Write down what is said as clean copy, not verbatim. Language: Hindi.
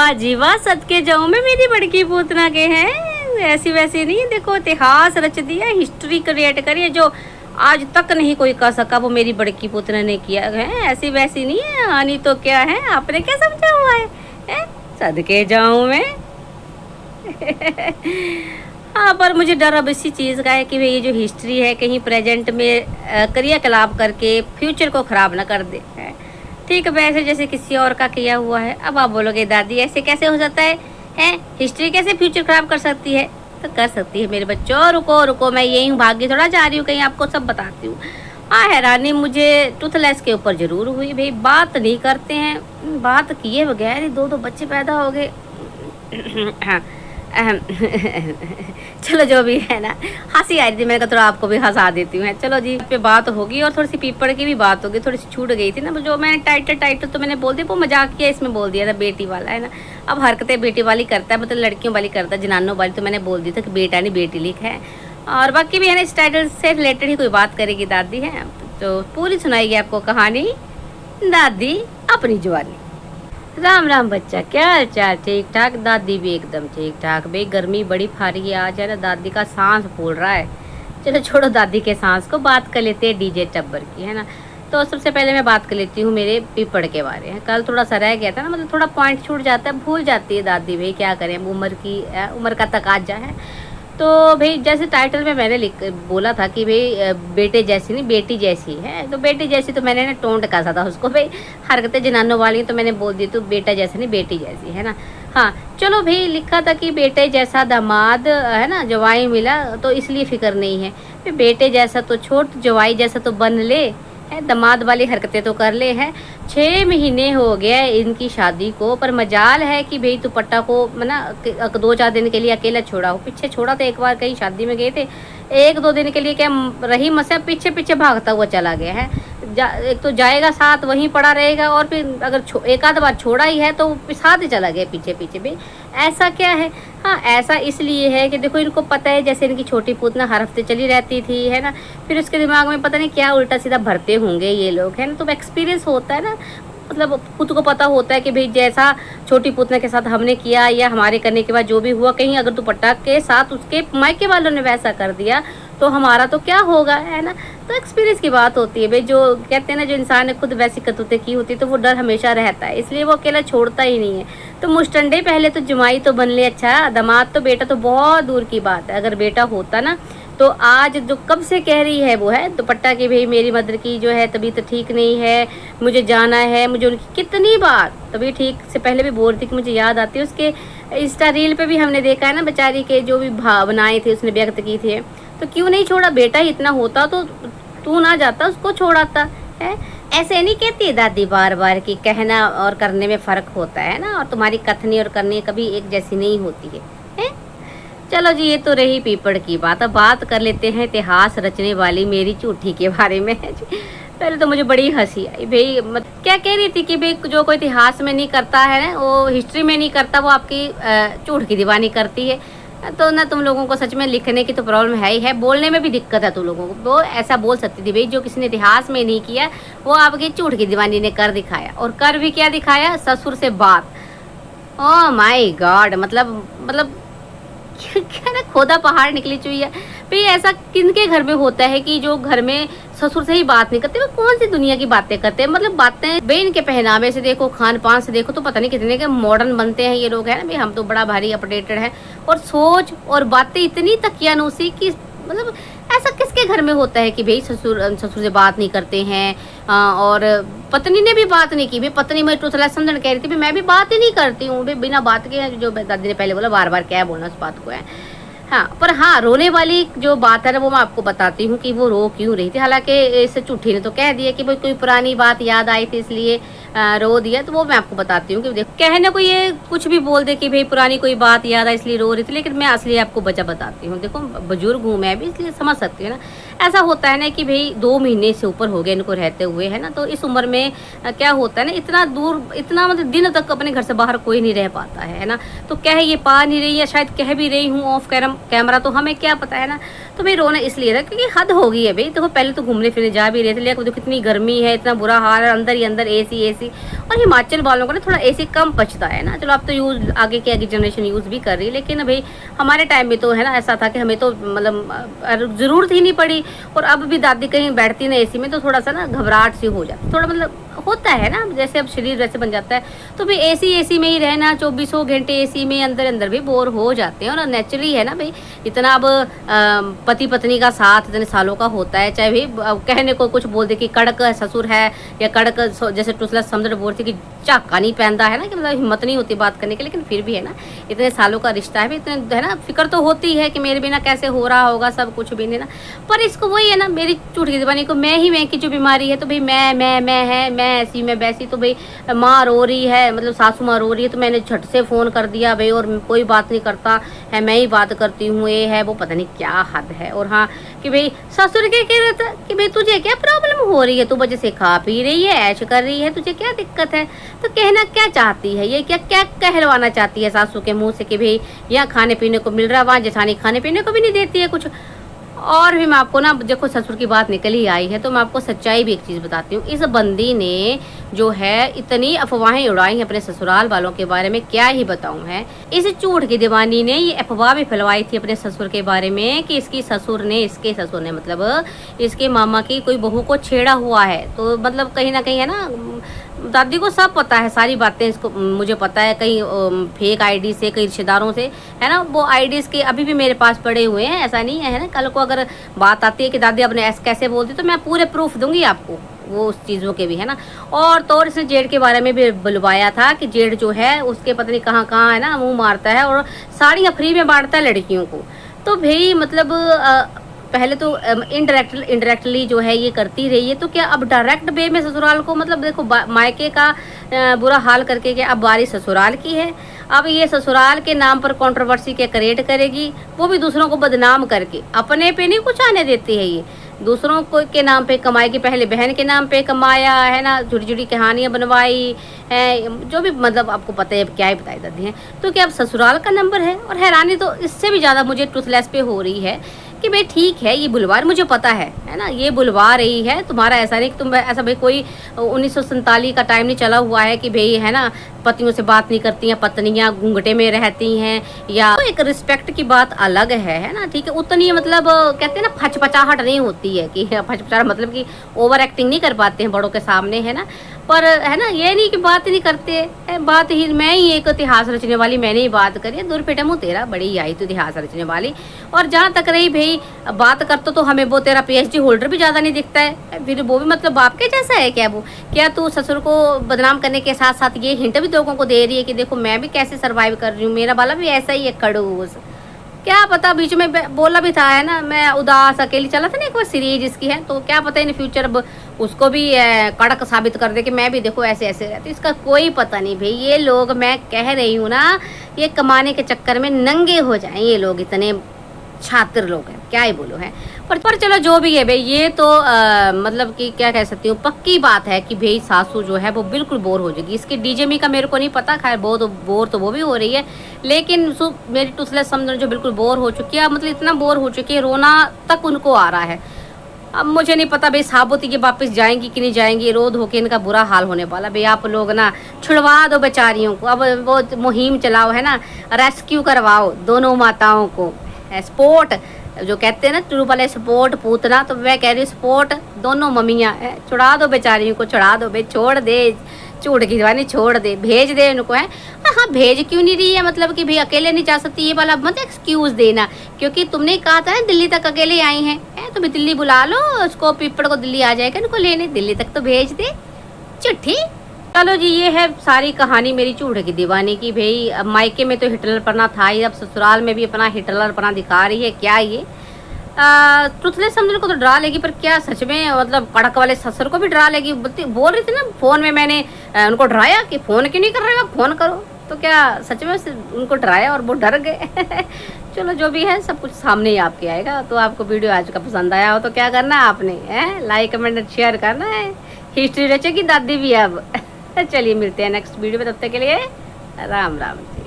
वाह जी वाह, सदके जाऊं मैं मेरी बड़की पूतना के हैं। ऐसी वैसी नहीं, देखो इतिहास रच दिया, हिस्ट्री क्रिएट करी है जो आज तक नहीं कोई कर सका, वो मेरी बड़की पुत्र ने किया है। ऐसी वैसी नहीं है हानि तो क्या है, आपने क्या समझा हुआ है? सदके जाऊं मैं। हाँ, पर मुझे डर अब इसी चीज़ का है कि भाई ये जो हिस्ट्री है कहीं प्रेजेंट में क्रियाकलाप करके फ्यूचर को ख़राब ना कर दे। ठीक है, वैसे जैसे किसी और का किया हुआ है। अब आप बोलोगे दादी ऐसे कैसे हो सकता है? हिस्ट्री कैसे फ्यूचर ख़राब कर सकती है? तो कर सकती है मेरे बच्चों। रुको रुको, मैं यही हूँ, भाग्य थोड़ा जा रही हूँ कहीं, आपको सब बताती हूँ। हाँ, हैरानी मुझे टूथलेस के ऊपर ज़रूर हुई। भाई बात नहीं करते हैं, बात किए बगैर ही दो बच्चे पैदा हो गए। हाँ चलो जो भी है ना, हंसी आ रही थी, मैंने कहा थोड़ा आपको भी हंसा देती हूँ। चलो जी, पे बात होगी और थोड़ी सी पीपड़ की भी बात होगी। थोड़ी सी छूट गई थी ना, जो मैंने टाइटल तो मैंने बोल दिया, वो मजाक किया इसमें बोल दिया था, बेटी वाला है ना। अब हरकतें बेटी वाली करता है, मतलब लड़कियों वाली करता है, जनानों वाली तो मैंने बोल दिया था कि बेटा नहीं बेटी लिख है। और बाकी भी है ना, इस टाइटल से रिलेटेड ही कोई बात करेगी दादी है, तो पूरी सुनाएगी आपको कहानी दादी अपनी जवानी। राम राम बच्चा, क्या हाल चाल? ठीक ठाक? दादी भी एकदम ठीक ठाक। भाई गर्मी बड़ी भारी है आज, है ना, दादी का सांस फूल रहा है। चलो छोड़ो दादी के सांस को, बात कर लेते हैं डीजे टब्बर की, है ना। तो सबसे पहले मैं बात कर लेती हूँ मेरे पीपड़ के बारे में। कल थोड़ा सा रह गया था ना, मतलब थोड़ा पॉइंट छूट जाता है, भूल जाती है दादी। भाई क्या करें, उम्र का तकाजा है। तो भाई जैसे टाइटल में मैंने बोला था कि भाई बेटे जैसी नहीं बेटी जैसी है, तो बेटी जैसी तो मैंने ना टोंट कहा था उसको। भाई हरकतें जनानों वाली तो मैंने बोल दी, तो बेटा जैसा नहीं बेटी जैसी, है ना। हाँ चलो भाई, लिखा था कि बेटे जैसा दामाद, है ना, जवाई मिला तो इसलिए फिक्र नहीं है। फिर बेटे जैसा तो छोड़, जवाई जैसा तो बन ले, है, दामाद वाली हरकतें तो कर ले। हैं 6 महीने हो गए इनकी शादी को, पर मजाल है कि भाई दुपट्टा को ना 2-4 दिन के लिए अकेला छोड़ा हो। पीछे छोड़ा था एक बार, कहीं शादी में गए थे, 1-2 दिन के लिए क्या रही मसा, पीछे पीछे भागता हुआ चला गया है। एक तो जाएगा साथ, वहीं पड़ा रहेगा, और फिर अगर एक आध बार छोड़ा ही है तो साथ ही चला गया पीछे पीछे। भाई ऐसा क्या है? हाँ, ऐसा इसलिए है कि देखो इनको पता है, जैसे इनकी छोटी पूतना हर हफ्ते चली रहती थी, है ना, फिर उसके दिमाग में पता नहीं क्या उल्टा सीधा भरते होंगे ये लोग, है ना। तो एक्सपीरियंस होता है ना, मतलब खुद को पता होता है कि भाई जैसा छोटी पूतना के साथ हमने किया या हमारे करने के बाद जो भी हुआ, कहीं अगर दुपट्टा के साथ उसके मायके वालों ने वैसा कर दिया तो हमारा तो क्या होगा, है ना। तो एक्सपीरियंस की बात होती है भाई। जो कहते हैं ना, जो इंसान ने खुद वैसी करतूतें की होती है तो वो डर हमेशा रहता है, इसलिए वो अकेला छोड़ता ही नहीं है। तो मुस्टंडे पहले तो जमाई तो बन ले, अच्छा दामाद तो बेटा तो बहुत दूर की बात है। अगर बेटा होता ना तो आज जो कब से कह रही है वो है दुपट्टा की, भाई मेरी मदर की जो है तबीयत ठीक नहीं है, मुझे जाना है। मुझे उनकी कितनी बार तबीयत ठीक से पहले भी बोल रही थी कि मुझे याद आती है। उसके इंस्टा रील पे भी हमने देखा है ना, बेचारी के जो भी भावनाएं थी उसने व्यक्त की थी। तो क्यों नहीं छोड़ा? बेटा ही इतना होता तो तू ना जाता, उसको छोड़ाता है। ऐसे नहीं कहती दादी बार बार कि कहना और करने में फ़र्क होता है ना, और तुम्हारी कथनी और करनी कभी एक जैसी नहीं होती है। चलो जी, ये तो रही पीपड़ की बात। अब बात कर लेते हैं इतिहास रचने वाली मेरी झूठी के बारे में। पहले तो मुझे बड़ी हंसी आई भाई, क्या कह रही थी कि भाई जो कोई इतिहास में नहीं करता है ना, वो हिस्ट्री में नहीं करता, वो आपकी झूठ की दीवानी करती है। तो ना तुम लोगों को सच में लिखने की तो प्रॉब्लम है ही है, बोलने में भी दिक्कत है तुम लोगों को। वो ऐसा बोल सकती थी भाई, जो किसी ने इतिहास में नहीं किया वो आपकी झूठ की दीवानी ने कर दिखाया। और कर भी क्या दिखाया? ससुर से बात। ओह माय गॉड, मतलब क्या ना, खोदा पहाड़ निकली चुईया। भाई ऐसा किनके घर में होता है कि जो घर में ससुर से ही बात नहीं करते? वो कौन सी दुनिया की बातें करते हैं? मतलब बातें भाई इनके पहनावे से देखो, खान पान से देखो, तो पता नहीं कितने के मॉडर्न बनते हैं ये लोग, है ना। भाई हम तो बड़ा भारी अपडेटेड है, और सोच और बातें इतनी तकियानूसी की, मतलब ऐसा किसके घर में होता है कि भाई ससुर से बात नहीं करते हैं। और पत्नी ने भी बात नहीं की। भाई पत्नी मैं टूथला समझन कह रही थी, मैं भी बात ही नहीं करती हूँ भाई, बिना बात के। जो दादी ने पहले बोला, बार बार क्या बोलना उस बात को है। हाँ, पर हाँ, रोने वाली जो बात है ना, वो मैं आपको बताती हूँ कि वो रो क्यों रही थी। हालांकि इस झूठी ने तो कह दिया कि भाई कोई पुरानी बात याद आई थी इसलिए रो दिया, तो वो मैं आपको बताती हूँ कि देखो, कहने को ये कुछ भी बोल दे कि भाई पुरानी कोई बात याद आई इसलिए रो रही थी, लेकिन मैं असली आपको वजह बताती हूँ। देखो बुजुर्ग हूँ मैं भी, इसलिए समझ सकती हूँ ना। ऐसा होता है ना कि भाई 2 महीने से ऊपर हो गए इनको रहते हुए, है ना। तो इस उम्र में क्या होता है ना, इतना दूर, इतना मतलब दिन तक अपने घर से बाहर कोई नहीं रह पाता है ना। तो कह ये पा नहीं रही है, शायद कह भी रही हूँ ऑफ कैमरा, तो हमें क्या पता है ना। तो भाई रोना इसलिए था क्योंकि हद हो गई है भाई। देखो पहले तो घूमने फिरने जा भी रहे थे, लेकिन देखो कितनी गर्मी है, इतना बुरा हाल है, अंदर ही अंदर एसी। और हिमाचल वालों को ना थोड़ा एसी कम पचता है ना। चलो अब तो यूज़ आगे जनरेशन यूज़ भी कर रही है, लेकिन भाई हमारे टाइम में तो है ना ऐसा था कि हमें तो मतलब ज़रूरत ही नहीं पड़ी। और अब भी दादी कहीं बैठती ना एसी में तो थोड़ा सा ना घबराहट सी हो जाती, थोड़ा मतलब होता है ना, जैसे अब शरीर वैसे बन जाता है। तो भाई एसी में ही रहना 24 घंटे एसी में अंदर भी बोर हो जाते हैं। और नेचुरली है ना भाई, इतना अब पति पत्नी का साथ इतने सालों का होता है, चाहे भाई कहने को कुछ बोल दे कि कड़क ससुर है या कड़क, जैसे टुसला समझ बोलती कि झाका नहीं पहनता है ना, कि मतलब हिम्मत नहीं होती बात करने की, लेकिन फिर भी है ना इतने सालों का रिश्ता है, इतने है ना फिक्र तो होती है कि मेरे बिना कैसे हो रहा होगा, सब कुछ भी नहीं ना। पर इसको वही है ना, मेरी झूठ की जबानी को मैं ही की जो बीमारी है, तो भाई मैं है, मैं ऐसी मैं वैसी। तो भाई माँ रो रही है, मतलब सासू माँ रो रही है, तो मैंने झट से फ़ोन कर दिया भाई, और कोई बात नहीं करता है, मैं ही बात करती हूँ, ये है वो, पता नहीं क्या हद है। और हाँ कि भाई ससुर के कह रहा था कि भाई तुझे क्या प्रॉब्लम हो रही है, तू वजह से खा पी रही है, ऐश कर रही है, तुझे क्या दिक्कत है। तो कहना क्या चाहती है, ये क्या क्या कहलवाना चाहती है सासू के मुँह से कि भाई यहाँ खाने पीने को मिल रहा है, वहाँ जेठानी खाने पीने को भी नहीं देती है कुछ। और भी मैं आपको ना, देखो ससुर की बात निकल ही आई है तो मैं आपको सच्चाई भी एक चीज़ बताती हूँ। इस बंदी ने जो है इतनी अफवाहें उड़ाई हैं अपने ससुराल वालों के बारे में, क्या ही बताऊँ है। इस झूठ की दीवानी ने ये अफवाह भी फैलवाई थी अपने ससुर के बारे में कि इसके ससुर ने मतलब इसके मामा की कोई बहू को छेड़ा हुआ है। तो मतलब कहीं ना कहीं है ना, दादी को सब पता है, सारी बातें इसको मुझे पता है, कहीं फेक आईडी से, कई रिश्तेदारों से है ना, वो आईडीज़ के अभी भी मेरे पास पड़े हुए हैं, ऐसा नहीं है ना। कल को अगर बात आती है कि दादी अपने ऐसे कैसे बोलती, तो मैं पूरे प्रूफ दूंगी आपको वो उस चीज़ों के भी है ना। और इसने जेड के बारे में भी बुलवाया था कि जेड जो है उसके पता नहीं कहाँ कहाँ है ना मुँह मारता है और साड़ियाँ फ्री में बांटता है लड़कियों को। तो भाई मतलब पहले तो इनडायरेक्टली जो है ये करती रही है, तो क्या अब डायरेक्ट वे में ससुराल को, मतलब देखो मायके का बुरा हाल करके क्या अब बारी ससुराल की है। अब ये ससुराल के नाम पर कंट्रोवर्सी के क्रिएट करेगी, वो भी दूसरों को बदनाम करके, अपने पे नहीं कुछ आने देती है ये, दूसरों को के नाम पे कमाएगी। पहले बहन के नाम पे कमाया है ना, झूठी झूठी कहानियाँ बनवाई है, जो भी मतलब आपको पता है, क्या ही बताई दादी हैं। तो क्या अब ससुराल का नंबर है। और हैरानी तो इससे भी ज़्यादा मुझे टूथलेस पे हो रही है कि भाई ठीक है ये बुलवा, मुझे पता है ना, ये बुलवा रही है, तुम्हारा ऐसा नहीं कि तुम ऐसा भाई कोई 1947 का टाइम नहीं चला हुआ है कि भाई है ना पतियों से बात नहीं करती हैं, पत्नियां घूंघटे में रहती हैं, या तो एक रिस्पेक्ट की बात अलग है ना, ठीक है, उतनी मतलब कहते हैं ना फचफचाहट नहीं होती है कि फचफचाहट मतलब कि ओवर एक्टिंग नहीं कर पाते हैं बड़ों के सामने है ना। पर है ना ये नहीं कि बात नहीं करते, बात ही मैं ही एक इतिहास रचने वाली, मैंने ही बात करी है, दूर पेटा मुँह तेरा, बड़ी आई तो इतिहास रचने वाली। और जहाँ तक रही भाई बात करते तो हमें वो तेरा PhD होल्डर भी ज़्यादा नहीं दिखता है, फिर वो भी मतलब बाप के जैसा है क्या वो, क्या तू ससुर को बदनाम करने के साथ साथ ये हिंट भी लोगों को दे रही है कि देखो मैं भी कैसे सर्वाइव कर रही हूँ, मेरा वाला भी ऐसा ही है खड़ूस। क्या पता, बीच में बोला भी था है ना, मैं उदास अकेली चला था ना एक बार सीरीज इसकी है, तो क्या पता इन फ्यूचर अब उसको भी कड़क साबित कर दे कि मैं भी देखो ऐसे ऐसे रहती, इसका कोई पता नहीं भाई। ये लोग, मैं कह रही हूँ ना, ये कमाने के चक्कर में नंगे हो जाएं ये लोग, इतने छात्र लोग हैं, क्या ही बोलो है। पर चलो जो भी है भाई, ये तो मतलब कि क्या कह सकती हूँ, पक्की बात है कि भाई सासू जो है वो बिल्कुल बोर हो जाएगी। इसकी डीजेमी का मेरे को नहीं पता, खैर बोर तो वो भी हो रही है, लेकिन मेरी टुसले समझ जो बिल्कुल बोर हो चुकी है, मतलब इतना बोर हो चुकी है, रोना तक उनको आ रहा है। अब मुझे नहीं पता भाई साबुत ये वापस जाएंगी कि नहीं जाएंगी, रो धो के इनका बुरा हाल होने वाला भाई। आप लोग ना छुड़वा दो बेचारियों को, अब वो मुहिम चलाओ है ना, रेस्क्यू करवाओ दोनों माताओं को, स्पोर्ट जो कहते हैं ना ट्रू वाले सपोर्ट पूतना, तो मैं कह रही हूँ सपोर्ट दोनों मम्मियाँ, छुड़ा दो बेचारियों को, छुड़ा दो भाई, छोड़ दे झूठ की जवानी, छोड़ दे, भेज दे उनको है। हाँ भेज क्यों नहीं रही है, मतलब कि भाई अकेले नहीं जा सकती, ये वाला मत एक्सक्यूज देना, क्योंकि तुमने कहा था दिल्ली तक अकेले आई हैं, तो भी दिल्ली बुला लो उसको, पीपड़ को दिल्ली आ जाएगा उनको लेने, दिल्ली तक तो भेज दे चिट्ठी। चलो जी, ये है सारी कहानी मेरी झूठ की दीवानी की भाई। अब मायके में तो हिटलर पना था ही, अब ससुराल में भी अपना हिटलर पना दिखा रही है। क्या ये टुथले समझने को तो डरा लेगी, पर क्या सच में मतलब कड़क वाले ससुर को भी डरा लेगी। बोल रही थी ना फोन में, मैंने उनको डराया कि फोन क्यों नहीं कर रहे हो, फोन करो, तो क्या सच में उनको डराया और वो डर गए। चलो जो भी है सब कुछ सामने ही आपके आएगा। तो आपको वीडियो आज का पसंद आया हो तो क्या करना है आपने, लाइक कमेंट शेयर करना है। हिस्ट्री रचेगी दादी भी अब। चलिए मिलते हैं नेक्स्ट वीडियो में, तब तक के लिए राम राम जी।